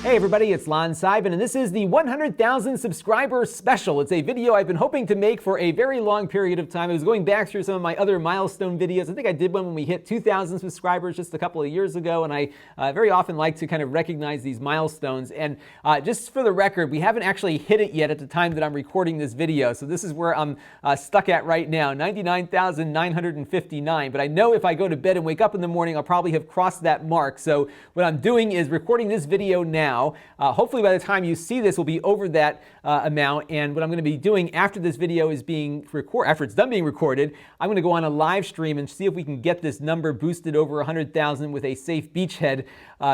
Hey everybody, it's Lon.TV, and this is the 100,000 subscriber special. It's a video I've been hoping to make for a very long period of time. I was going back through some of my other milestone videos. I think I did one when we hit 2,000 subscribers just a couple of years ago, and I very often like to kind of recognize these milestones. And just for the record, we haven't actually hit it yet at the time that I'm recording this video, so this is where I'm stuck at right now, 99,959. But I know if I go to bed and wake up in the morning, I'll probably have crossed that mark. So what I'm doing is recording this video now. Hopefully by the time you see this, we'll be over that amount. And what I'm going to be doing after this video is after it's done being recorded, I'm going to go on a live stream and see if we can get this number boosted over 100,000 with a safe beachhead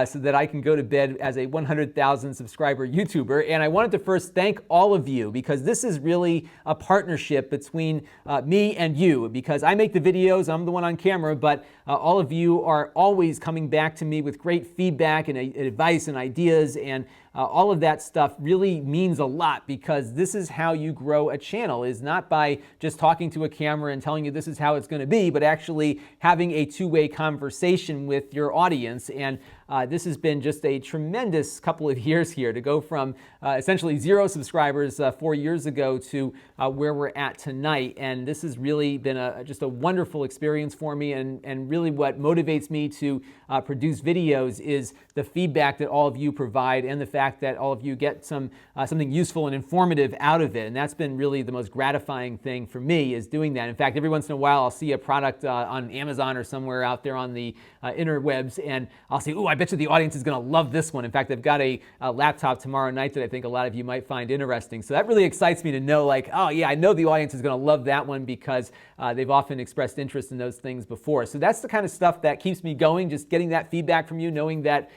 so that I can go to bed as a 100,000 subscriber YouTuber. And I wanted to first thank all of you, because this is really a partnership between me and you, because I make the videos, I'm the one on camera, but all of you are always coming back to me with great feedback and advice and ideas, and all of that stuff really means a lot, because this is how you grow a channel, is not by just talking to a camera and telling you this is how it's going to be, but actually having a two-way conversation with your audience. And this has been just a tremendous couple of years here to go from essentially 0 subscribers 4 years ago to where we're at tonight. And this has really been just a wonderful experience for me, and really what motivates me to produce videos is the feedback that all of you provide, and the fact that all of you get something useful and informative out of it. And that's been really the most gratifying thing for me, is doing that. In fact, every once in a while I'll see a product on Amazon or somewhere out there on the interwebs, and I'll say, ooh, I bet you the audience is going to love this one. In fact, I've got a laptop tomorrow night that I think a lot of you might find interesting. So that really excites me to know, like, oh yeah, I know the audience is going to love that one, because they've often expressed interest in those things before. So that's the kind of stuff that keeps me going, just getting that feedback from you, knowing that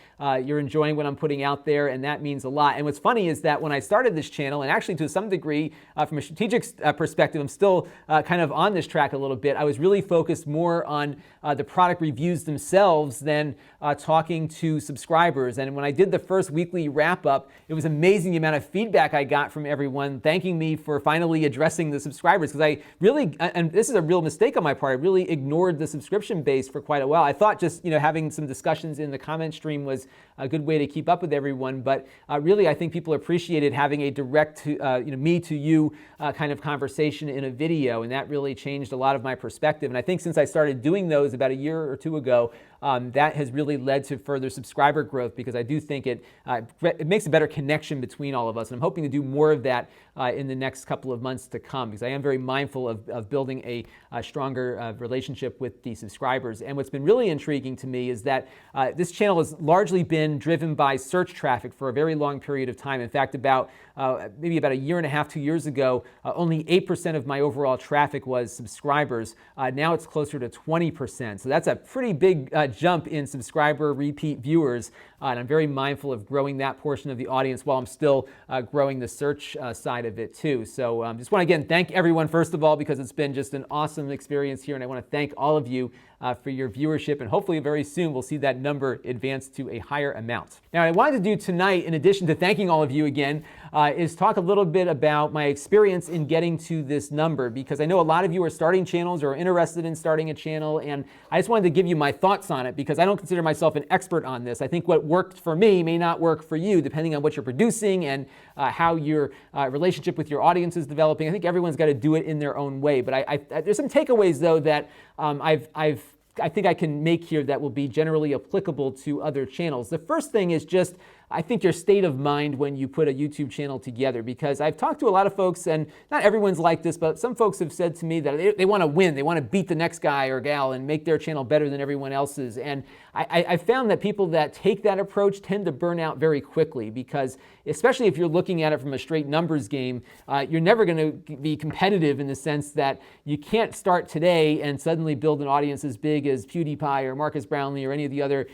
you're enjoying what I'm putting out there, and that means a lot. And what's funny is that when I started this channel, and actually to some degree from a strategic perspective, I'm still kind of on this track a little bit, I was really focused more on the product reviews themselves than talking to subscribers. And when I did the first weekly wrap-up, it was amazing the amount of feedback I got from everyone thanking me for finally addressing the subscribers, because I really, and this is a real mistake on my part, I really ignored the subscription base for quite a while. I thought just having some discussions in the comment stream was a good way to keep up with everyone, but really I think people appreciated having a direct me to you kind of conversation in a video, and that really changed a lot of my perspective. And I think since I started doing those about a year or two ago, that has really led to further subscriber growth, because I do think it makes a better connection between all of us. And I'm hoping to do more of that in the next couple of months to come, because I am very mindful of building a stronger relationship with the subscribers. And what's been really intriguing to me is that this channel has largely been driven by search traffic for a very long period of time. In fact, maybe about a year and a half, 2 years ago, only 8% of my overall traffic was subscribers. Now it's closer to 20%. So that's a pretty big jump in subscriber repeat viewers. And I'm very mindful of growing that portion of the audience while I'm still growing the search side of it too. So just want to again thank everyone, first of all, because it's been just an awesome experience here. And I want to thank all of you for your viewership, and hopefully very soon we'll see that number advance to a higher amount. Now, what I wanted to do tonight, in addition to thanking all of you again, is talk a little bit about my experience in getting to this number, because I know a lot of you are starting channels or are interested in starting a channel, and I just wanted to give you my thoughts on it, because I don't consider myself an expert on this. I think what worked for me may not work for you, depending on what you're producing and how your relationship with your audience is developing. I think everyone's got to do it in their own way, but there's some takeaways though that I think I can make here that will be generally applicable to other channels. The first thing is just, I think, your state of mind when you put a YouTube channel together, because I've talked to a lot of folks, and not everyone's like this, but some folks have said to me that they want to win, they want to beat the next guy or gal and make their channel better than everyone else's. And I found that people that take that approach tend to burn out very quickly, because especially if you're looking at it from a straight numbers game, you're never going to be competitive, in the sense that you can't start today and suddenly build an audience as big as PewDiePie or Marcus Brownlee or any of the other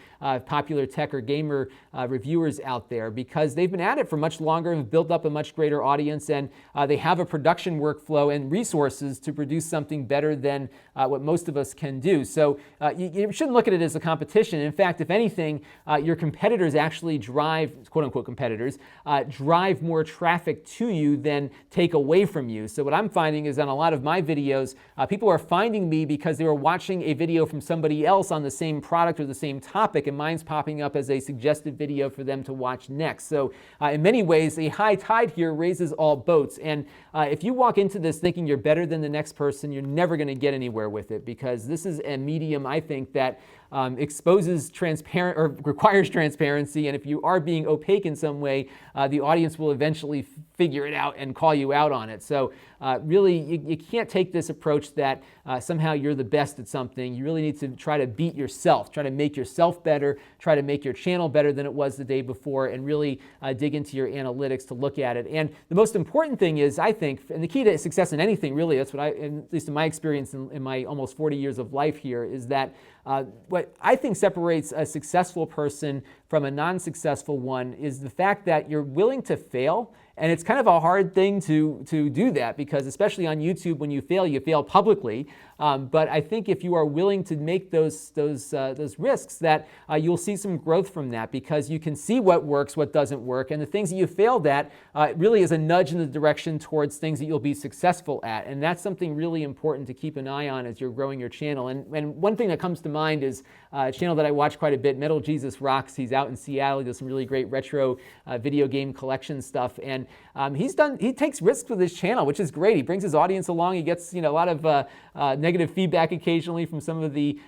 popular tech or gamer reviewers out there, because they've been at it for much longer and have built up a much greater audience, and they have a production workflow and resources to produce something better than what most of us can do. So you shouldn't look at it as a competition. In fact, if anything, your competitors actually drive, quote unquote competitors, drive more traffic to you than take away from you. So what I'm finding is on a lot of my videos, people are finding me because they were watching a video from somebody else on the same product or the same topic, and mine's popping up as a suggested video for them to watch next. So in many ways, a high tide here raises all boats. And if you walk into this thinking you're better than the next person, you're never going to get anywhere with it, because this is a medium, I think, that exposes transparent or requires transparency, and if you are being opaque in some way, the audience will eventually figure it out and call you out on it. So really, you can't take this approach that somehow you're the best at something. You really need to try to beat yourself, try to make yourself better, try to make your channel better than it was the day before, and really dig into your analytics to look at it. And the most important thing is, I think, and the key to success in anything, really, that's what at least in my experience in my almost 40 years of life here, is that what I think separates a successful person from a non-successful one is the fact that you're willing to fail. And it's kind of a hard thing to do that, because especially on YouTube, when you fail publicly. But I think if you are willing to make those risks, that you'll see some growth from that, because you can see what works, what doesn't work, and the things that you failed at really is a nudge in the direction towards things that you'll be successful at. And that's something really important to keep an eye on as you're growing your channel. And one thing that comes to mind is a channel that I watch quite a bit, Metal Jesus Rocks. He's out in Seattle. He does some really great retro video game collection stuff. And he takes risks with his channel, which is great. He brings his audience along. He gets a lot of negative feedback occasionally from some of the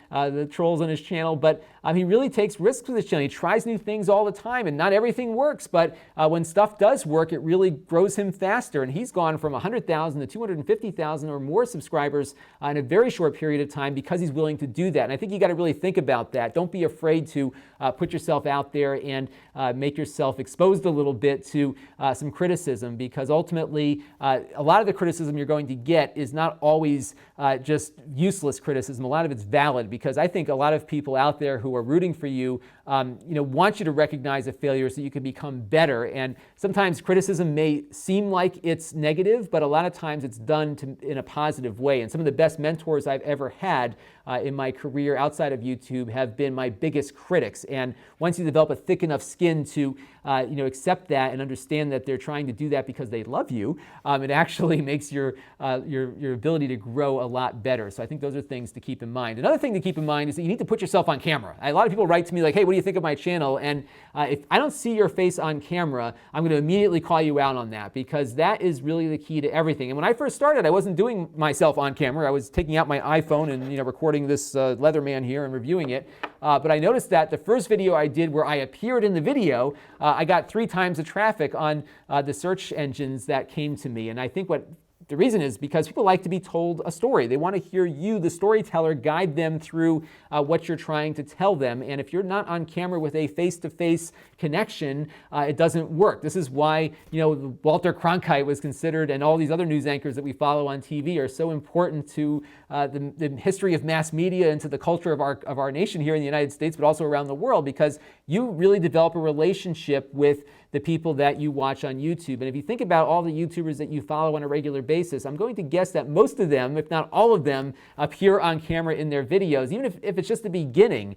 trolls on his channel, but he really takes risks with his channel. He tries new things all the time, and not everything works, but when stuff does work, it really grows him faster. And he's gone from 100,000 to 250,000 or more subscribers in a very short period of time, because he's willing to do that. And I think you got to really think about that. Don't be afraid to put yourself out there and make yourself exposed a little bit to some criticism, because ultimately a lot of the criticism you're going to get is not always just useless criticism. A lot of it's valid, because I think a lot of people out there who are rooting for you, want you to recognize a failure so you can become better. And sometimes criticism may seem like it's negative, but a lot of times it's done in a positive way. And some of the best mentors I've ever had in my career outside of YouTube have been my biggest critics. And once you develop a thick enough skin to accept that and understand that they're trying to do that because they love you, it actually makes your ability to grow a lot better. So I think those are things to keep in mind. Another thing to keep in mind is that you need to put yourself on camera. A lot of people write to me like, hey, what do you think of my channel? And if I don't see your face on camera, I'm going to immediately call you out on that, because that is really the key to everything. And when I first started, I wasn't doing myself on camera. I was taking out my iPhone and recording this Leatherman here and reviewing it. But I noticed that the first video I did where I appeared in the video, I got 3 times the traffic on the search engines that came to me. And I think what the reason is because people like to be told a story. They want to hear you, the storyteller, guide them through what you're trying to tell them. And if you're not on camera with a face-to-face connection, it doesn't work. This is why Walter Cronkite was considered, and all these other news anchors that we follow on TV are so important to the history of mass media and to the culture of our nation here in the United States, but also around the world, because you really develop a relationship with the people that you watch on YouTube. And if you think about all the YouTubers that you follow on a regular basis, I'm going to guess that most of them, if not all of them, appear on camera in their videos, even if it's just the beginning,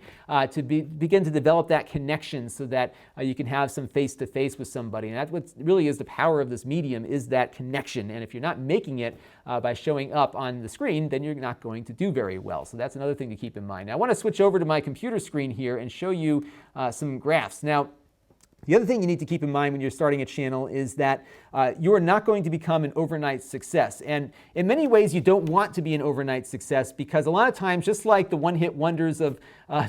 to begin to develop that connection so that you can have some face-to-face with somebody. And that's what really is the power of this medium, is that connection. And if you're not making it by showing up on the screen, then you're not going to do very well. So that's another thing to keep in mind. Now, I want to switch over to my computer screen here and show you some graphs. Now, the other thing you need to keep in mind when you're starting a channel is that you are not going to become an overnight success. And in many ways, you don't want to be an overnight success, because a lot of times, just like the one-hit wonders of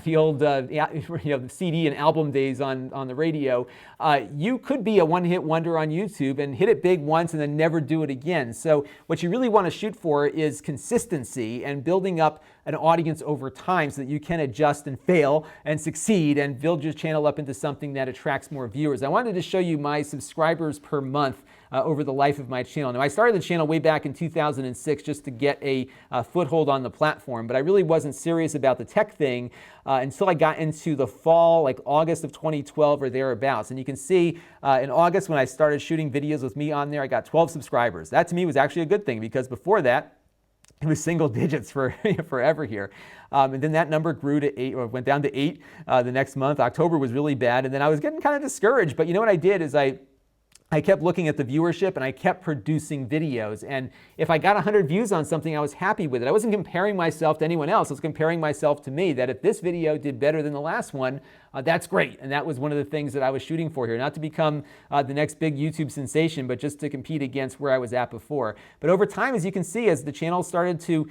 the old the CD and album days on the radio, you could be a one-hit wonder on YouTube and hit it big once and then never do it again. So what you really want to shoot for is consistency and building up an audience over time so that you can adjust and fail and succeed and build your channel up into something that attracts more viewers. I wanted to show you my subscribers per month over the life of my channel. Now, I started the channel way back in 2006 just to get a foothold on the platform, but I really wasn't serious about the tech thing until I got into the fall, like August of 2012 or thereabouts. And you can see in August, when I started shooting videos with me on there, I got 12 subscribers. That to me was actually a good thing, because before that, it was single digits for forever here. And then that number grew to 8, or went down to 8 the next month. October was really bad, and then I was getting kind of discouraged. But you know what I did is I kept looking at the viewership, and I kept producing videos. And if I got 100 views on something, I was happy with it. I wasn't comparing myself to anyone else. I was comparing myself to me, that if this video did better than the last one, that's great. And that was one of the things that I was shooting for here, not to become the next big YouTube sensation, but just to compete against where I was at before. But over time, as you can see, as the channel started to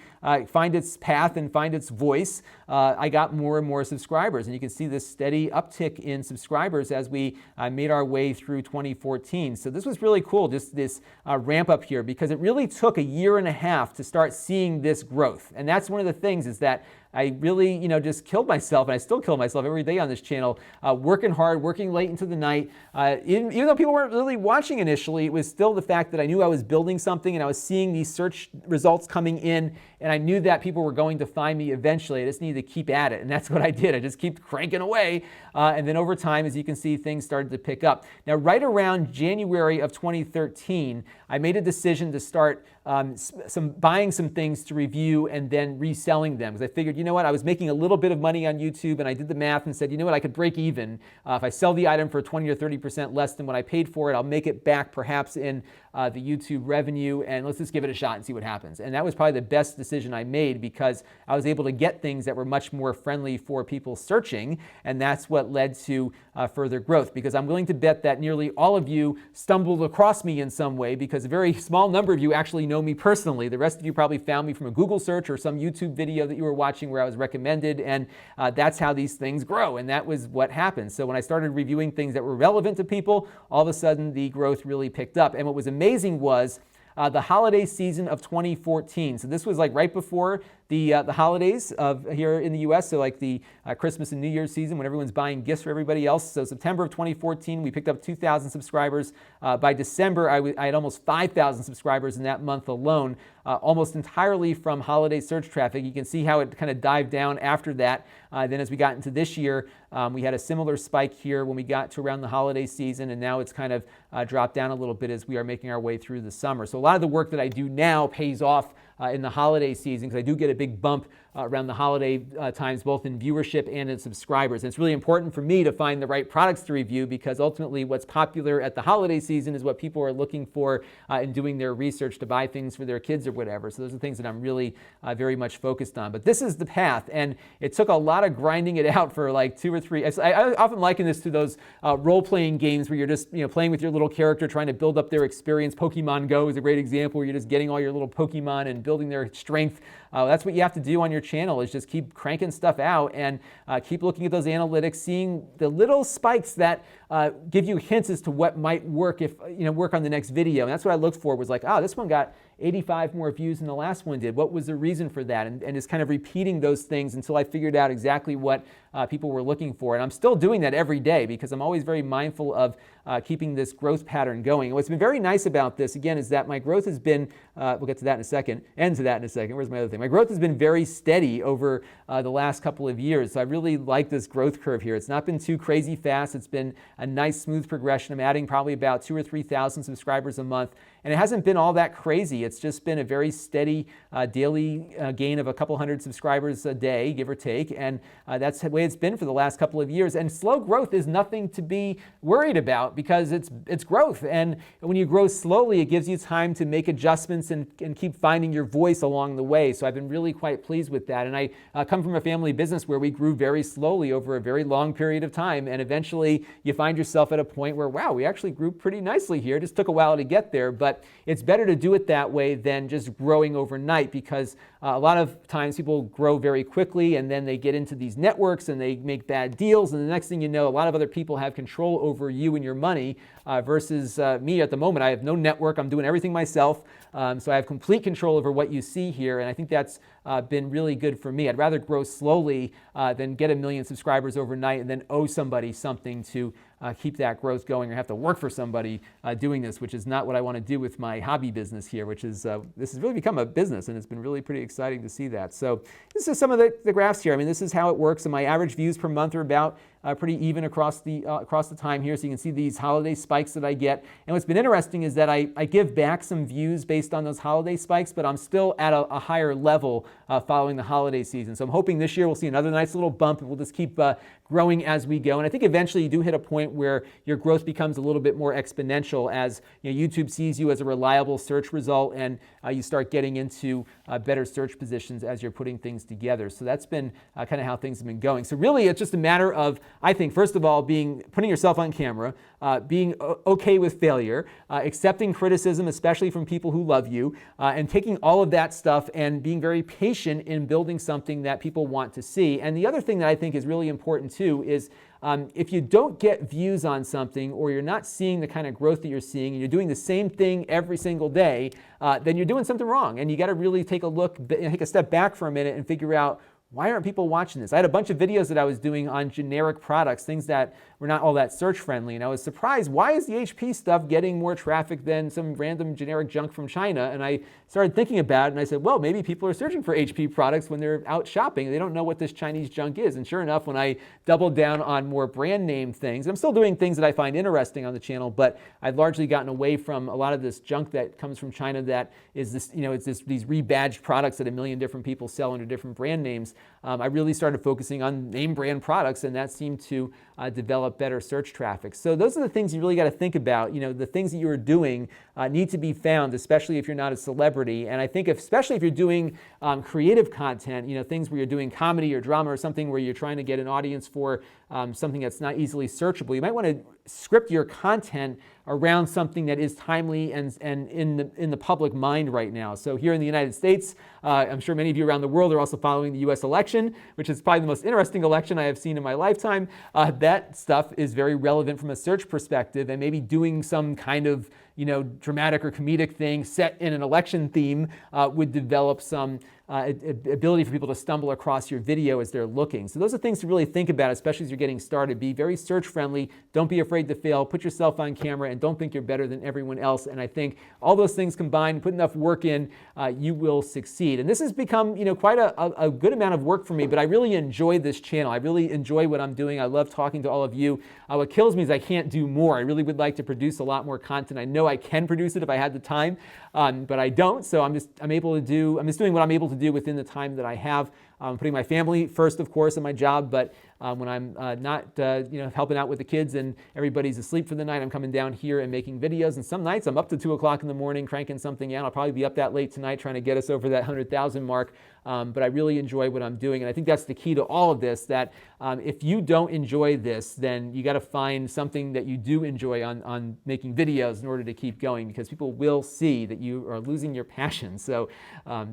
find its path and find its voice, I got more and more subscribers. And you can see this steady uptick in subscribers as we made our way through 2014. So this was really cool, just this ramp up here, because it really took a year and a half to start seeing this growth. And that's one of the things, is that I really, just killed myself, and I still kill myself every day on this channel, working hard, working late into the night. Even though people weren't really watching initially, it was still the fact that I knew I was building something, and I was seeing these search results coming in, and I knew that people were going to find me eventually. I just needed to keep at it, and that's what I did. I just keep cranking away, and then over time, as you can see, things started to pick up. Now, right around January of 2013, I made a decision to start buying some things to review and then reselling them, because I figured, you know what, I was making a little bit of money on YouTube, and I did the math and said, you know what, I could break even. If I sell the item for 20 or 30% less than what I paid for it, I'll make it back perhaps in the YouTube revenue, and let's just give it a shot and see what happens. And that was probably the best decision I made, because I was able to get things that were much more friendly for people searching, and that's what led to further growth, because I'm willing to bet that nearly all of you stumbled across me in some way, because a very small number of you actually know me personally. The rest of you probably found me from a Google search or some YouTube video that you were watching where I was recommended, and that's how these things grow, and that was what happened. So when I started reviewing things that were relevant to people, all of a sudden the growth really picked up. And what was amazing was the holiday season of 2014. So this was like right before the holidays of here in the US, so like the Christmas and New Year's season when everyone's buying gifts for everybody else. So September of 2014, we picked up 2,000 subscribers. By December, I had almost 5,000 subscribers in that month alone, almost entirely from holiday search traffic. You can see how it kind of dived down after that. Then as we got into this year, we had a similar spike here when we got to around the holiday season, and now it's kind of dropped down a little bit as we are making our way through the summer. So a lot of the work that I do now pays off in the holiday season, because I do get a big bump around the holiday times, both in viewership and in subscribers. And it's really important for me to find the right products to review, because ultimately what's popular at the holiday season is what people are looking for in doing their research to buy things for their kids or whatever. So those are things that I'm really very much focused on. But this is the path, and it took a lot of grinding it out for like 2 or 3. I often liken this to those role-playing games where you're just playing with your little character, trying to build up their experience. Pokemon Go is a great example where you're just getting all your little Pokemon and building their strength. That's what you have to do on your channel, is just keep cranking stuff out and keep looking at those analytics, seeing the little spikes that give you hints as to what might work if work on the next video. And that's what I looked for, was like, oh, this one got 85 more views than the last one did. What was the reason for that? And just kind of repeating those things until I figured out exactly what people were looking for. And I'm still doing that every day, because I'm always very mindful of keeping this growth pattern going. And what's been very nice about this, again, is that my growth has been, we'll get to that in a second, and to that in a second. Where's my other thing? My growth has been very steady over the last couple of years. So I really like this growth curve here. It's not been too crazy fast. It's been a nice, smooth progression. I'm adding probably about 2,000 or 3,000 subscribers a month. And it hasn't been all that crazy. It's just been a very steady daily gain of a couple hundred subscribers a day, give or take. And that's the way it's been for the last couple of years. And slow growth is nothing to be worried about, because it's growth. And when you grow slowly, it gives you time to make adjustments and keep finding your voice along the way. So I've been really quite pleased with that. And I come from a family business where we grew very slowly over a very long period of time. And eventually you find yourself at a point where, wow, we actually grew pretty nicely here. It just took a while to get there. But it's better to do it that way than just growing overnight, because a lot of times people grow very quickly and then they get into these networks and they make bad deals, and the next thing you know, a lot of other people have control over you and your money versus me at the moment. I have no network. I'm doing everything myself. So I have complete control over what you see here, and I think that's been really good for me. I'd rather grow slowly than get 1 million subscribers overnight and then owe somebody something to keep that growth going, or have to work for somebody doing this, which is not what I want to do with my hobby business here, which is, this has really become a business, and it's been really pretty exciting to see that. So this is some of the graphs here. I mean, this is how it works, and my average views per month are about pretty even across the time here. So you can see these holiday spikes that I get. And what's been interesting is that I give back some views based on those holiday spikes, but I'm still at a higher level following the holiday season. So I'm hoping this year we'll see another nice little bump, and we'll just keep growing as we go. And I think eventually you do hit a point where your growth becomes a little bit more exponential as YouTube sees you as a reliable search result, and you start getting into better search positions as you're putting things together. So that's been kind of how things have been going. So really it's just a matter of, I think, first of all, putting yourself on camera, being okay with failure, accepting criticism, especially from people who love you, and taking all of that stuff and being very patient in building something that people want to see. And the other thing that I think is really important too is if you don't get views on something, or you're not seeing the kind of growth that you're seeing, and you're doing the same thing every single day, then you're doing something wrong. And you got to really take a step back for a minute and figure out, why aren't people watching this? I had a bunch of videos that I was doing on generic products, things that were not all that search friendly. And I was surprised, why is the HP stuff getting more traffic than some random generic junk from China? And I started thinking about it, and I said, well, maybe people are searching for HP products when they're out shopping. They don't know what this Chinese junk is. And sure enough, when I doubled down on more brand name things, I'm still doing things that I find interesting on the channel, but I've largely gotten away from a lot of this junk that comes from China that is this, these rebadged products that a million different people sell under different brand names. I really started focusing on name brand products, and that seemed to develop better search traffic. So those are the things you really got to think about. The things that you're doing need to be found, especially if you're not a celebrity. And I think especially if you're doing creative content, things where you're doing comedy or drama or something where you're trying to get an audience for something that's not easily searchable, you might want to script your content around something that is timely and in the public mind right now. So here in the United States, I'm sure many of you around the world are also following the US election, which is probably the most interesting election I have seen in my lifetime. That stuff is very relevant from a search perspective, and maybe doing some kind of dramatic or comedic thing set in an election theme would develop some ability for people to stumble across your video as they're looking. So those are things to really think about, especially as you're getting started. Be very search friendly. Don't be afraid to fail. Put yourself on camera, and don't think you're better than everyone else. And I think all those things combined, put enough work in, you will succeed. And this has become quite a good amount of work for me, but I really enjoy this channel. I really enjoy what I'm doing. I love talking to all of you. What kills me is I can't do more. I really would like to produce a lot more content. I know I can produce it if I had the time, but I don't. So I'm just doing what I'm able to do within the time that I have. Putting my family first, of course, in my job, but when I'm not helping out with the kids and everybody's asleep for the night, I'm coming down here and making videos. And some nights I'm up to 2 o'clock in the morning cranking something out. I'll probably be up that late tonight trying to get us over that 100,000 mark. But I really enjoy what I'm doing. And I think that's the key to all of this, that if you don't enjoy this, then you got to find something that you do enjoy on making videos in order to keep going, because people will see that you are losing your passion. So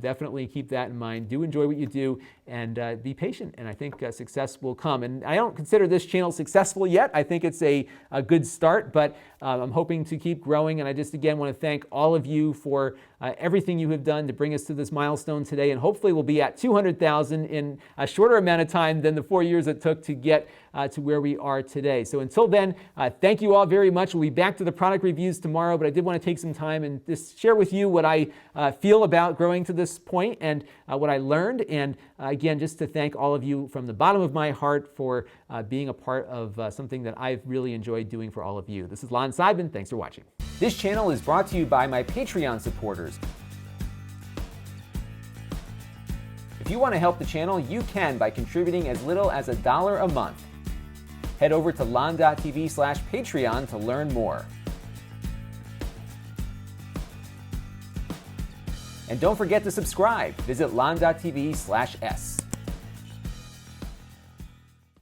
definitely keep that in mind. Do enjoy what you do, and be patient. And I think success will come. And I don't consider this channel successful yet. I think it's a good start, but I'm hoping to keep growing. And I just, again, want to thank all of you for everything you have done to bring us to this milestone today. And hopefully we'll be at 200,000 in a shorter amount of time than the 4 years it took to get to where we are today. So until then, thank you all very much. We'll be back to the product reviews tomorrow, but I did want to take some time and just share with you what I feel about growing to this point and what I learned. And again, just to thank all of you from the bottom of my heart for being a part of something that I've really enjoyed doing for all of you. This is Lon.TV. Thanks for watching. This channel is brought to you by my Patreon supporters. If you want to help the channel, you can by contributing as little as $1 a month. Head over to Lon.TV/Patreon to learn more. And don't forget to subscribe. Visit Lon.TV/S.